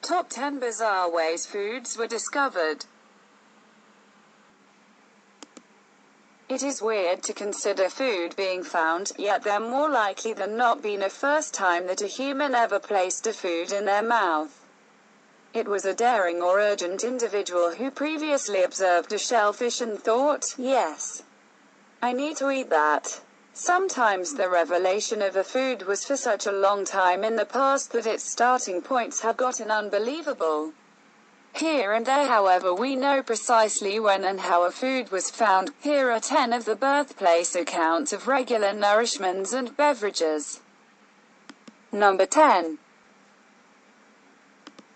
Top 10 bizarre ways foods were discovered. It is weird to consider food being found, yet there more likely than not been a first time that a human ever placed a food in their mouth. It was a daring or urgent individual who previously observed a shellfish and thought, yes, I need to eat that. Sometimes the revelation of a food was for such a long time in the past that its starting points have gotten unbelievable. Here and there, however, we know precisely when and how a food was found. Here are 10 of the birthplace accounts of regular nourishments and beverages. Number 10.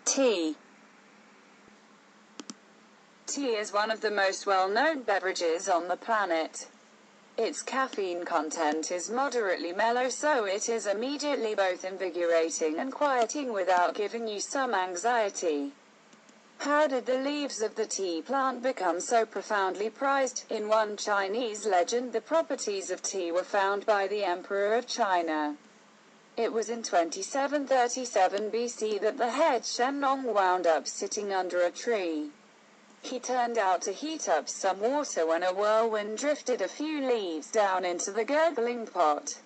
Tea. Tea is one of the most well-known beverages on the planet. Its caffeine content is moderately mellow, so it is immediately both invigorating and quieting without giving you some anxiety. How did the leaves of the tea plant become so profoundly prized? In one Chinese legend, the properties of tea were found by the Emperor of China. It was in 2737 BC that the head Shen Nong wound up sitting under a tree. He turned out to heat up some water when a whirlwind drifted a few leaves down into the gurgling pot.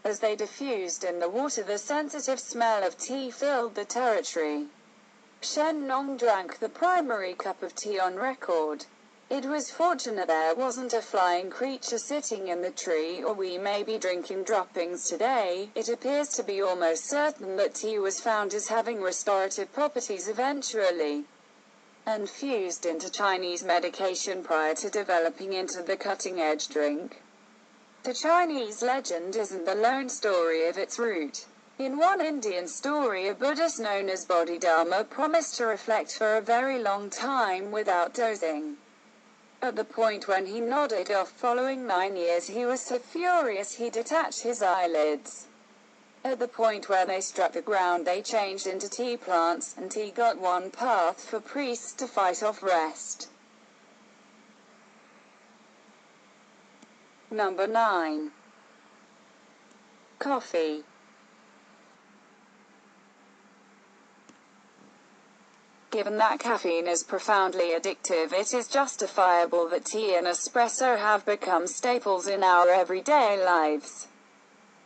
As they diffused in the water, the sensitive smell of tea filled the territory. Shen Nong drank the primary cup of tea on record. It was fortunate there wasn't a flying creature sitting in the tree, or we may be drinking droppings today. It appears to be almost certain that tea was found as having restorative properties eventually, and fused into Chinese medication prior to developing into the cutting-edge drink. The Chinese legend isn't the lone story of its root. In one Indian story, a Buddhist known as Bodhidharma promised to reflect for a very long time without dozing. At the point when he nodded off following 9 years, he was so furious he detached his eyelids. At the point where they struck the ground, they changed into tea plants, and tea got one path for priests to fight off rest. Number 9. Coffee. Given that caffeine is profoundly addictive, it is justifiable that tea and espresso have become staples in our everyday lives.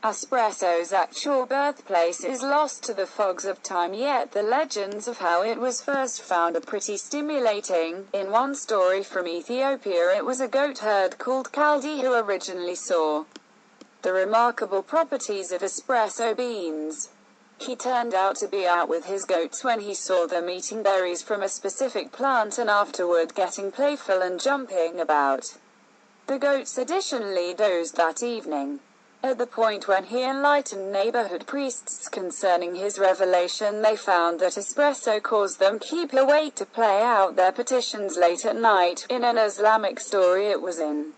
Espresso's actual birthplace is lost to the fogs of time, yet the legends of how it was first found are pretty stimulating. In one story from Ethiopia, it was a goat herd called Kaldi who originally saw the remarkable properties of espresso beans. He turned out to be out with his goats when he saw them eating berries from a specific plant and afterward getting playful and jumping about. The goats additionally dozed that evening. At the point when he enlightened neighborhood priests concerning his revelation, they found that espresso caused them keep awake to play out their petitions late at night. In an Islamic story, it was an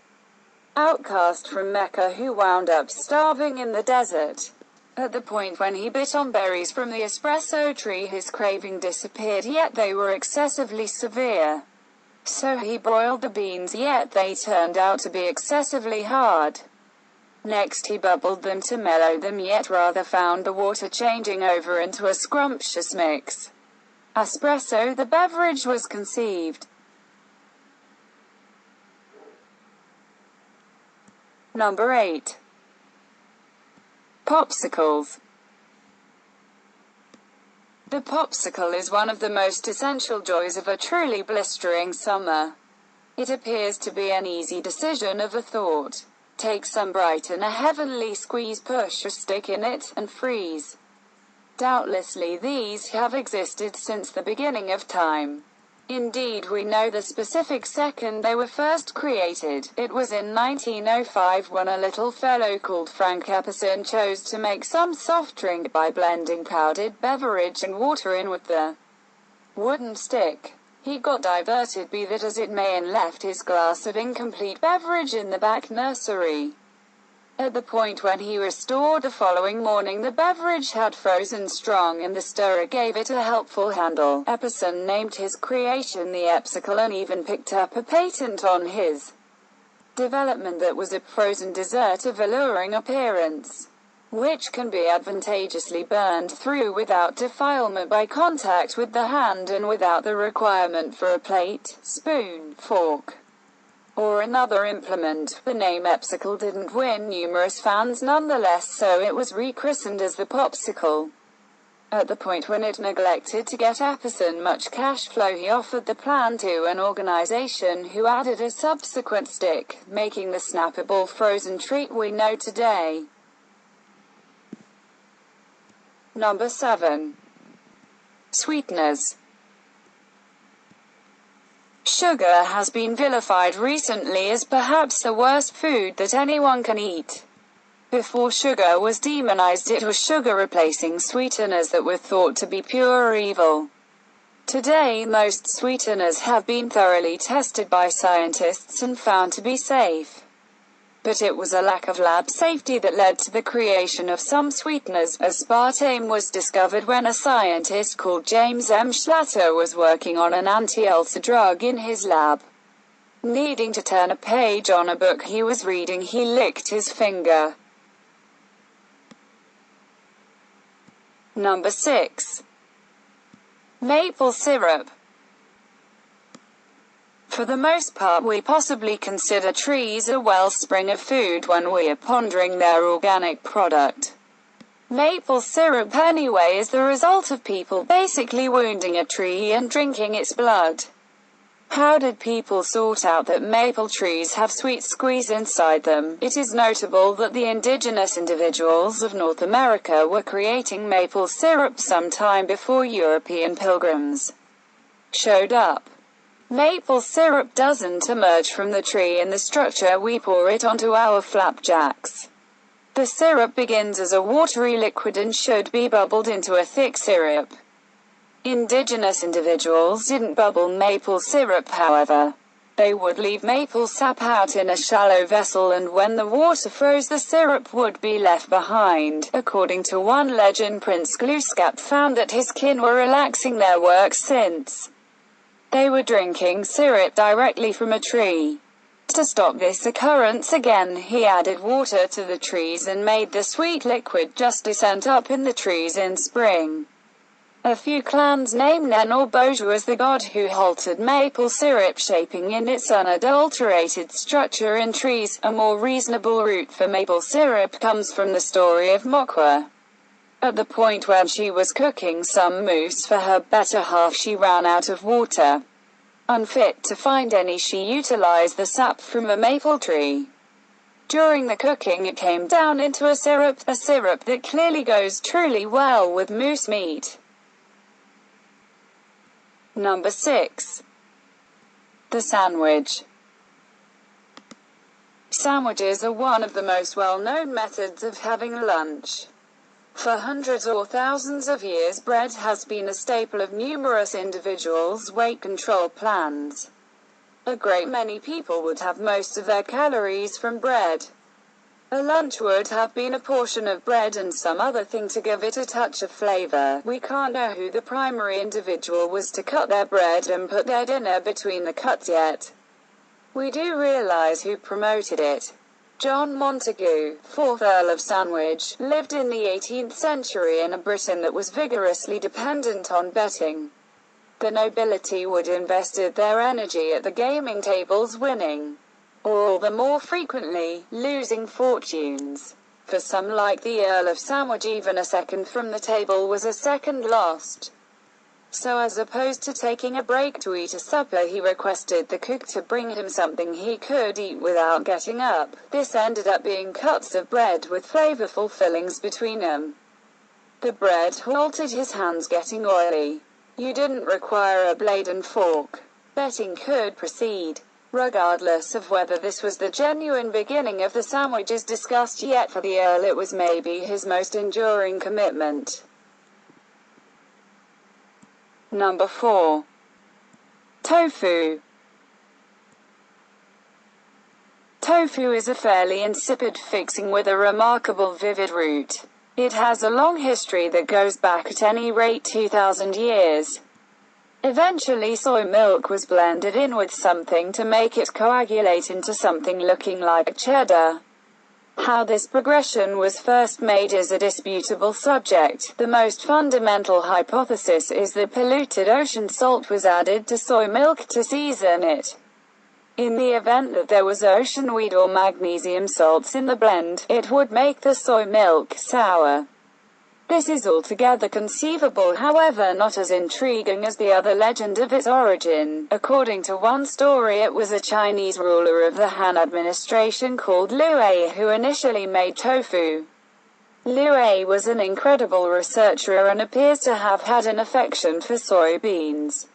outcast from Mecca who wound up starving in the desert. At the point when he bit on berries from the espresso tree, his craving disappeared, yet they were excessively severe. So he boiled the beans, yet they turned out to be excessively hard. Next he bubbled them to mellow them, yet rather found the water changing over into a scrumptious mix. Espresso, the beverage, was conceived. Number 8. Popsicles. The popsicle is one of the most essential joys of a truly blistering summer. It appears to be an easy decision of a thought. Take some bright and a heavenly squeeze, push a stick in it, and freeze. Doubtlessly these have existed since the beginning of time. Indeed, we know the specific second they were first created. It was in 1905 when a little fellow called Frank Epperson chose to make some soft drink by blending powdered beverage and water in with the wooden stick. He got diverted, be that as it may, and left his glass of incomplete beverage in the back nursery. At the point when he restored the following morning, the beverage had frozen strong and the stirrer gave it a helpful handle. Epperson named his creation the Epsicle and even picked up a patent on his development that was a frozen dessert of alluring appearance. which can be advantageously burned through without defilement by contact with the hand and without the requirement for a plate, spoon, fork, or another implement. The name Epsicle didn't win numerous fans nonetheless, so it was rechristened as the Popsicle. At the point when it neglected to get Epson much cash flow, he offered the plan to an organization who added a subsequent stick, making the snappable frozen treat we know today. Number 7. Sweeteners. Sugar has been vilified recently as perhaps the worst food that anyone can eat. Before sugar was demonized, it was sugar replacing sweeteners that were thought to be pure evil. Today, most sweeteners have been thoroughly tested by scientists and found to be safe. But it was a lack of lab safety that led to the creation of some sweeteners. Aspartame was discovered when a scientist called James M. Schlatter was working on an anti-ulcer drug in his lab. Needing to turn a page on a book he was reading, he licked his finger. Number 6. Maple syrup. For the most part, we possibly consider trees a wellspring of food when we are pondering their organic product. Maple syrup, anyway, is the result of people basically wounding a tree and drinking its blood. How did people sort out that maple trees have sweet squeeze inside them? It is notable that the indigenous individuals of North America were creating maple syrup sometime before European pilgrims showed up. Maple syrup doesn't emerge from the tree in the structure we pour it onto our flapjacks. The syrup begins as a watery liquid and should be bubbled into a thick syrup. Indigenous individuals didn't bubble maple syrup, however. They would leave maple sap out in a shallow vessel, and when the water froze, the syrup would be left behind. According to one legend, Prince Glooskap found that his kin were relaxing their work since they were drinking syrup directly from a tree. To stop this occurrence again, he added water to the trees and made the sweet liquid just descend up in the trees in spring. A few clans named Nen or Boju as the god who halted maple syrup shaping in its unadulterated structure in trees. A more reasonable route for maple syrup comes from the story of Mokwa. At the point when she was cooking some mousse for her better half, she ran out of water. Unfit to find any, she utilized the sap from a maple tree. During the cooking, it came down into a syrup that clearly goes truly well with moose meat. Number 6. The sandwich. Sandwiches are one of the most well-known methods of having lunch. For hundreds or thousands of years, bread has been a staple of numerous individuals' weight control plans. A great many people would have most of their calories from bread. A lunch would have been a portion of bread and some other thing to give it a touch of flavor. We can't know who the primary individual was to cut their bread and put their dinner between the cuts yet. We do realize who promoted it. John Montagu, 4th Earl of Sandwich, lived in the 18th century in a Britain that was vigorously dependent on betting. The nobility would invested their energy at the gaming tables, winning, or all the more frequently, losing fortunes. For some, like the Earl of Sandwich, even a second from the table was a second lost. So as opposed to taking a break to eat a supper, he requested the cook to bring him something he could eat without getting up. This ended up being cuts of bread with flavorful fillings between them. The bread halted his hands getting oily. You didn't require a blade and fork. Betting could proceed. Regardless of whether this was the genuine beginning of the sandwiches discussed yet, for the Earl it was maybe his most enduring commitment. Number 4. Tofu. Tofu is a fairly insipid fixing with a remarkable vivid root. It has a long history that goes back at any rate 2,000 years. Eventually soy milk was blended in with something to make it coagulate into something looking like cheddar. How this progression was first made is a disputable subject. The most fundamental hypothesis is that polluted ocean salt was added to soy milk to season it. In the event that there was ocean weed or magnesium salts in the blend, it would make the soy milk sour. This is altogether conceivable, however not as intriguing as the other legend of its origin. According to one story, it was a Chinese ruler of the Han administration called Liu Ei who initially made tofu. Liu Ei was an incredible researcher and appears to have had an affection for soybeans.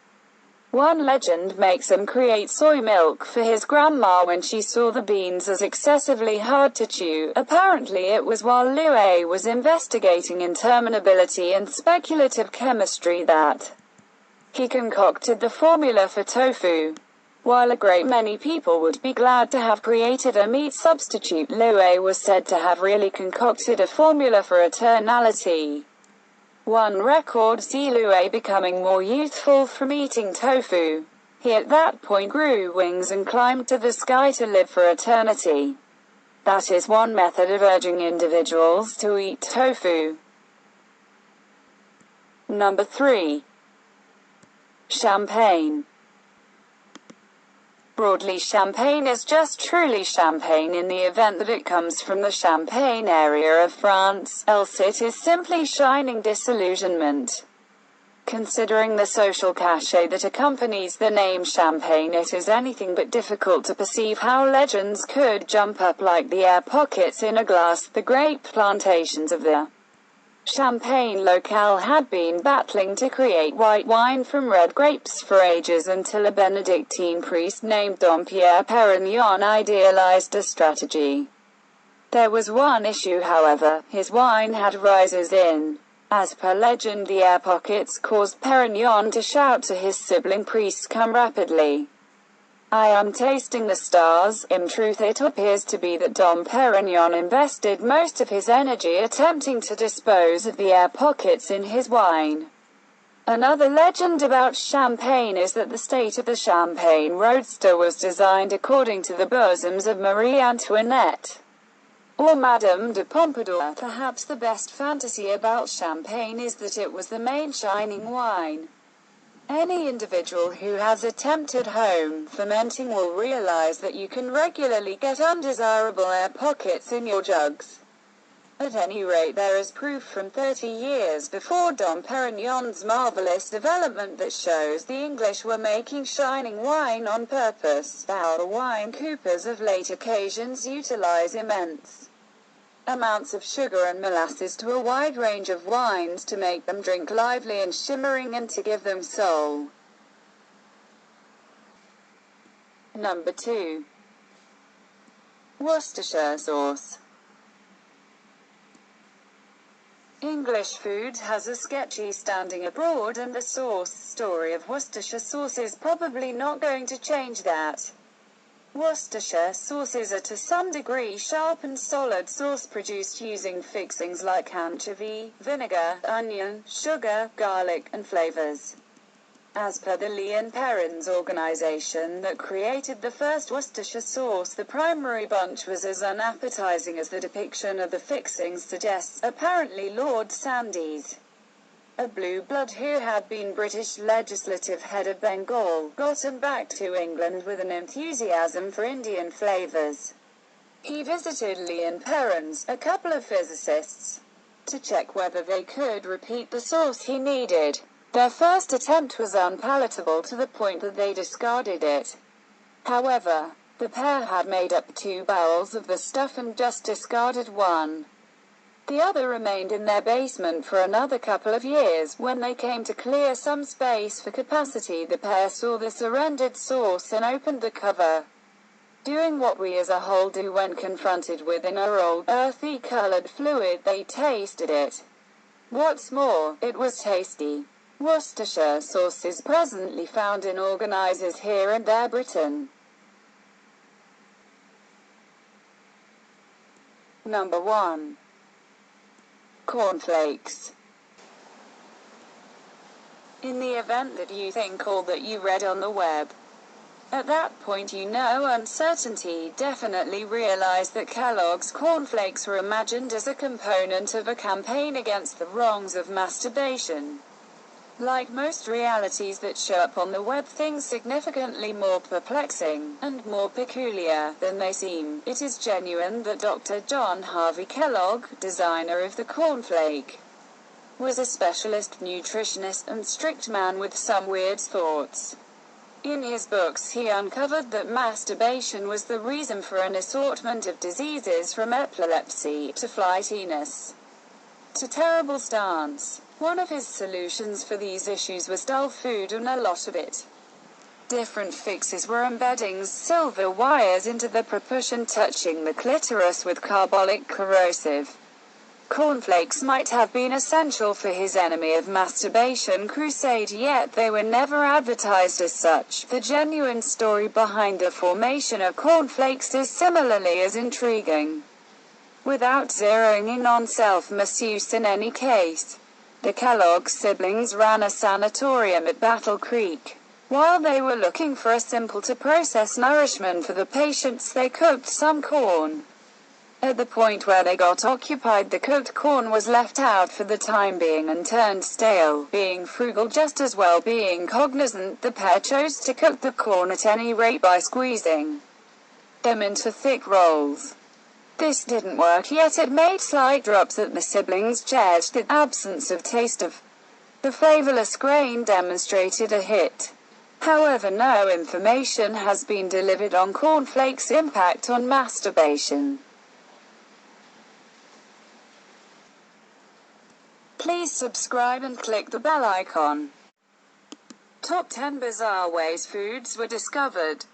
One legend makes him create soy milk for his grandma when she saw the beans as excessively hard to chew. Apparently it was while Liu Ei was investigating interminability and speculative chemistry that he concocted the formula for tofu. While a great many people would be glad to have created a meat substitute, Liu Ei was said to have really concocted a formula for eternality. One record sees Liu Ei becoming more youthful from eating tofu. He at that point grew wings and climbed to the sky to live for eternity. That is one method of urging individuals to eat tofu. Number 3. Champagne. Broadly, champagne is just truly champagne in the event that it comes from the Champagne area of France, else it is simply shining disillusionment. Considering the social cachet that accompanies the name champagne, it is anything but difficult to perceive how legends could jump up like the air pockets in a glass. The grape plantations of the Champagne locale had been battling to create white wine from red grapes for ages until a Benedictine priest named Dom Pierre Perignon idealized a strategy. There was one issue, however: his wine had risers in. As per legend, the air pockets caused Perignon to shout to his sibling priests, "Come rapidly. I am tasting the stars." In truth, it appears to be that Dom Perignon invested most of his energy attempting to dispose of the air pockets in his wine. Another legend about champagne is that the state of the Champagne Roadster was designed according to the bosoms of Marie Antoinette or Madame de Pompadour. Perhaps the best fantasy about champagne is that it was the main shining wine. Any individual who has attempted home fermenting will realize that you can regularly get undesirable air pockets in your jugs. At any rate, there is proof from 30 years before Dom Perignon's marvelous development that shows the English were making shining wine on purpose. Our wine coopers of late occasions utilize immense amounts of sugar and molasses to a wide range of wines to make them drink lively and shimmering and to give them soul. Number 2. Worcestershire sauce. English food has a sketchy standing abroad, and the sauce story of Worcestershire sauce is probably not going to change that. Worcestershire sauces are to some degree sharp and solid sauce produced using fixings like anchovy, vinegar, onion, sugar, garlic, and flavors. As per the Lea & Perrins organization that created the first Worcestershire sauce, the primary bunch was as unappetizing as the depiction of the fixings suggests. Apparently Lord Sandys, a blue blood who had been British legislative head of Bengal, gotten back to England with an enthusiasm for Indian flavors. He visited Lea & Perrins, a couple of physicists, to check whether they could repeat the sauce he needed. Their first attempt was unpalatable to the point that they discarded it. However, the pair had made up 2 barrels of the stuff and just discarded one. The other remained in their basement for another couple of years. When they came to clear some space for capacity, the pair saw the surrendered sauce and opened the cover, doing what we as a whole do when confronted with an old, earthy-colored fluid. They tasted it. What's more, it was tasty. Worcestershire sauce is presently found in organizers here and there Britain. Number 1. Cornflakes. In the event that you think all that you read on the web At that point, uncertainty definitely realized that Kellogg's cornflakes were imagined as a component of a campaign against the wrongs of masturbation. Like most realities that show up on the web, things significantly more perplexing, and more peculiar, than they seem. It is genuine that Dr. John Harvey Kellogg, designer of the cornflake, was a specialist nutritionist and strict man with some weird thoughts. In his books he uncovered that masturbation was the reason for an assortment of diseases from epilepsy, to flightiness, to terrible stance. One of his solutions for these issues was dull food and a lot of it. Different fixes were embedding silver wires into the propulsion, touching the clitoris with carbolic corrosive. Cornflakes might have been essential for his enemy of masturbation crusade, yet they were never advertised as such. The genuine story behind the formation of cornflakes is similarly as intriguing, without zeroing in on self-misuse in any case. The Kellogg siblings ran a sanatorium at Battle Creek. While they were looking for a simple-to-process nourishment for the patients, they cooked some corn. At the point where they got occupied, the cooked corn was left out for the time being and turned stale. Being frugal just as well being cognizant, the pair chose to cook the corn at any rate by squeezing them into thick rolls. This didn't work, yet it made slight drops that the siblings cherished. The absence of taste of the flavorless grain demonstrated a hit. However, no information has been delivered on cornflakes' impact on masturbation. Please subscribe and click the bell icon. Top 10 bizarre ways foods were discovered.